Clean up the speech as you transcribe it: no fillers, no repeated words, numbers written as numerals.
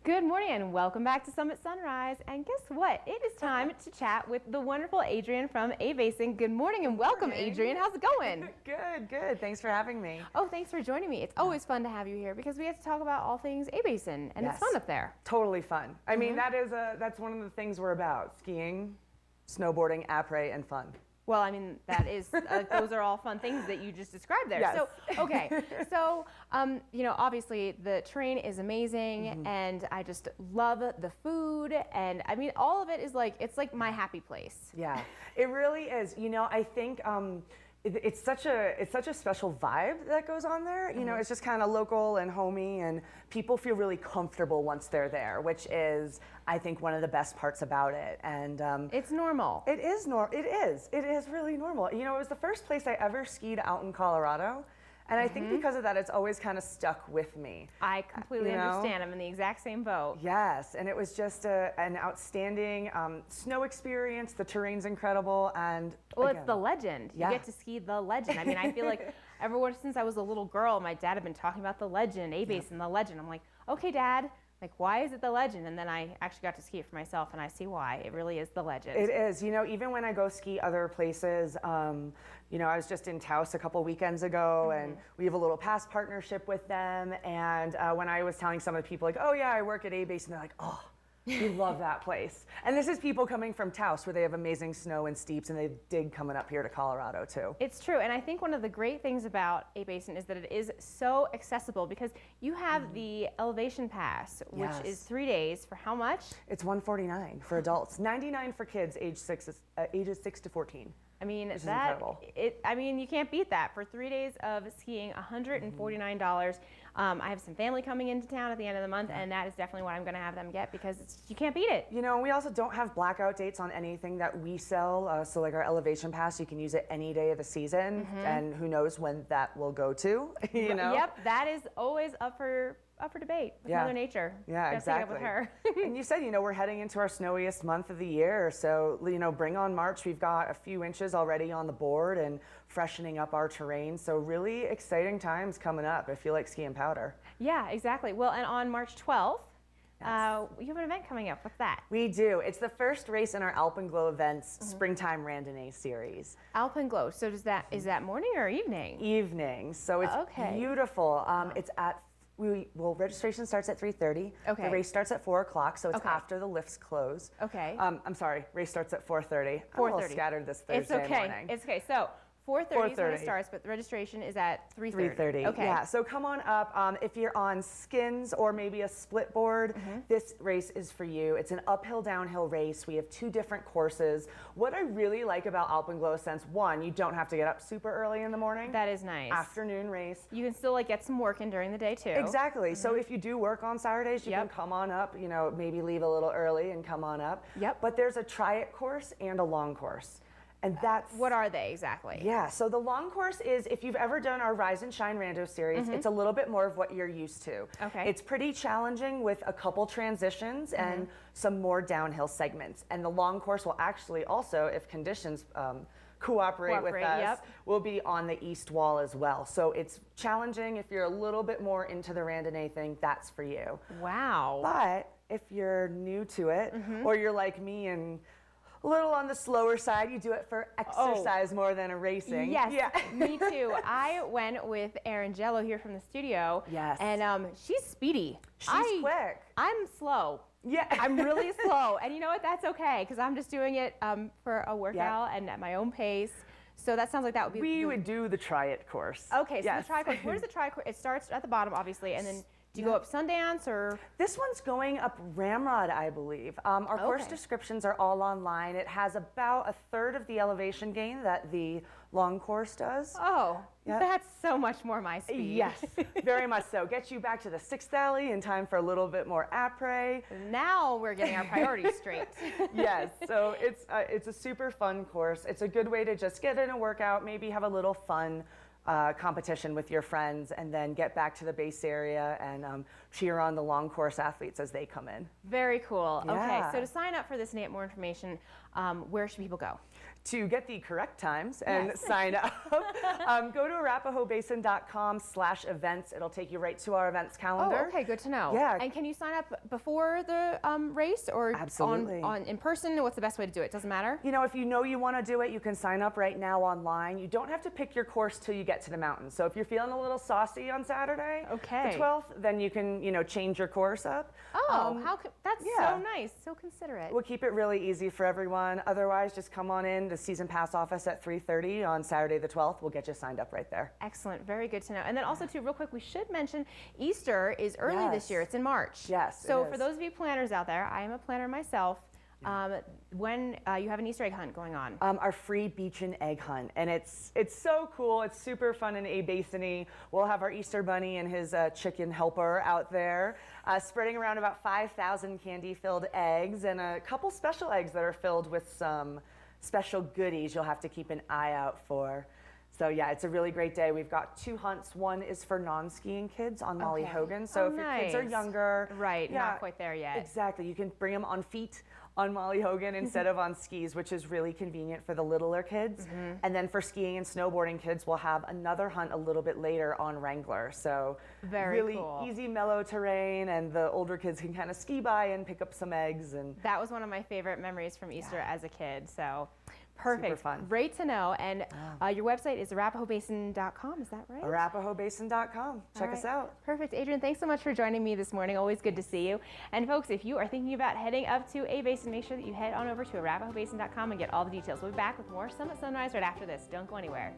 Good morning and welcome back to Summit Sunrise. And guess what? It is time to chat with the wonderful Adrienne from A Basin. Good morning and welcome, Adrienne. How's it going? Good, good. Thanks for having me. Oh, thanks for joining me. It's always fun to have you here because we get to talk about all things A Basin, and it's fun up there. Totally fun. I mean, that's one of the things we're about: skiing, snowboarding, après, and fun. Well, I mean, that is, those are all fun things that you just described there. Yes. So, okay. So, obviously the terrain is amazing and I just love the food. And I mean, all of it is it's like my happy place. Yeah, it really is. I think it's such a special vibe that goes on there. It's just kind of local and homey, and people feel really comfortable once they're there, which is, I think, one of the best parts about it. And it's normal. It is It is really normal. It was the first place I ever skied out in Colorado. And I think because of that, it's always kind of stuck with me. I completely understand. I'm in the exact same boat. Yes, and it was just an outstanding snow experience. The terrain's incredible, and well, it's the legend. Yeah. You get to ski the legend. I mean, I feel like ever since I was a little girl, my dad had been talking about the legend, A Basin, the legend. I'm like, okay, Dad. Like, why is it the legend? And then I actually got to ski it for myself, and I see why. It really is the legend. It is. Even when I go ski other places, I was just in Taos a couple weekends ago, and we have a little pass partnership with them. And when I was telling some of the people, like, oh, yeah, I work at A Basin, they're like, oh, we love that place. And this is people coming from Taos, where they have amazing snow and steeps, and they dig coming up here to Colorado, too. It's true. And I think one of the great things about A Basin is that it is so accessible, because you have the elevation pass, which is 3 days for how much? It's $149 for adults, $99 for kids ages 6 to 14. I mean, which is incredible. You can't beat that. For 3 days of skiing, $149. I have some family coming into town at the end of the month, and that is definitely what I'm going to have them get, because you can't beat it. We also don't have blackout dates on anything that we sell. So like our elevation pass, you can use it any day of the season, and who knows when that will go to, Yep, that is always up for debate with Mother Nature. Yeah, exactly. With her. And you said, we're heading into our snowiest month of the year. So, bring on March. We've got a few inches already on the board and freshening up our terrain. So really exciting times coming up. I feel like skiing powder. Yeah, exactly. Well, and on March 12th, you have an event coming up. What's that? We do. It's the first race in our Alpenglow Events Springtime Randonnée series. Alpenglow. So is that morning or evening? Evening. So it's beautiful. It's at registration starts at 3:30. Okay. The race starts at 4 o'clock, so it's after the lifts close. Okay. I'm sorry, race starts at 4:30. I'm a little scattered this Thursday morning. It's okay. So 4:30 is when it starts, but the registration is at 3:30. 3:30. Okay. Yeah. So come on up. If you're on skins or maybe a split board, this race is for you. It's an uphill downhill race. We have 2 different courses. What I really like about Alpenglow is, since one, you don't have to get up super early in the morning. That is nice. Afternoon race. You can still get some work in during the day too. Exactly. So if you do work on Saturdays, you can come on up. Maybe leave a little early and come on up. Yep. But there's a try-it course and a long course. And that's what are they exactly? Yeah, so the long course is, if you've ever done our Rise and Shine Rando series, it's a little bit more of what you're used to. Okay. It's pretty challenging with a couple transitions and some more downhill segments. And the long course will actually also, if conditions cooperate with us, will be on the east wall as well. So it's challenging. If you're a little bit more into the randonnée thing, that's for you. Wow. But if you're new to it, or you're like me and a little on the slower side, you do it for exercise more than a racing. Yes, me too. I went with Erin Jello here from the studio. Yes. And she's speedy. She's quick. I'm slow. Yeah. I'm really slow. And you know what? That's okay, because I'm just doing it for a workout and at my own pace. So that sounds like that would be... We would do the try-it course. Okay, so the try course. Where's the try course? It starts at the bottom, obviously, and then... Do you go up Sundance or? This one's going up Ramrod, I believe. Our course descriptions are all online. It has about a third of the elevation gain that the long course does. Oh, that's so much more my speed. Yes, very much so. Get you back to the 6th Alley in time for a little bit more après. Now we're getting our priorities straight. Yes, so it's a super fun course. It's a good way to just get in a workout, maybe have a little fun competition with your friends, and then get back to the base area and cheer on the long course athletes as they come in. Very cool. Yeah. Okay, so to sign up for this and get more information, where should people go? to get the correct times and Yes. sign up, go to arapahoebasin.com/events. It'll take you right to our events calendar. Oh, okay, good to know. Yeah. And can you sign up before the race or Absolutely. on in person? What's the best way to do it? Doesn't matter? You know, if you know you want to do it, you can sign up right now online. You don't have to pick your course till you get to the mountain. So if you're feeling a little saucy on Saturday, Okay. the 12th, then you can, change your course up. Oh, that's yeah. so nice, so considerate. We'll keep it really easy for everyone. Otherwise, just come on in the season pass office at 3:30 on Saturday the 12th. We'll get you signed up right there. Excellent, very good to know. And then also too, real quick, we should mention Easter is early this year. It's in March. Yes, So it for is. those of you planners out there, I am a planner myself. When you have an Easter egg hunt going on. Our free beach and egg hunt, and it's so cool. It's super fun and A-Basin-y. We'll have our Easter bunny and his chicken helper out there, spreading around about 5,000 candy-filled eggs and a couple special eggs that are filled with some special goodies you'll have to keep an eye out for. So yeah, it's a really great day. We've got 2 hunts. One is for non-skiing kids on Molly Okay. Hogan. So if your kids are Nice. younger, Right, yeah, not quite there yet. Exactly. You can bring them on feet on Molly Hogan instead of on skis, which is really convenient for the littler kids. And then for skiing and snowboarding kids, we'll have another hunt a little bit later on Wrangler. So Very really cool. easy, mellow terrain, and the older kids can kind of ski by and pick up some eggs. And That was one of my favorite memories from Easter as a kid. So perfect. fun. Great to know. And your website is arapahoebasin.com. Is that right? arapahoebasin.com. Check All us right. out. Perfect. Adrian, thanks so much for joining me this morning. Always good to see you. And folks, if you are thinking about heading up to A-Basin, make sure that you head on over to arapahoebasin.com and get all the details. We'll be back with more Summit Sunrise right after this. Don't go anywhere.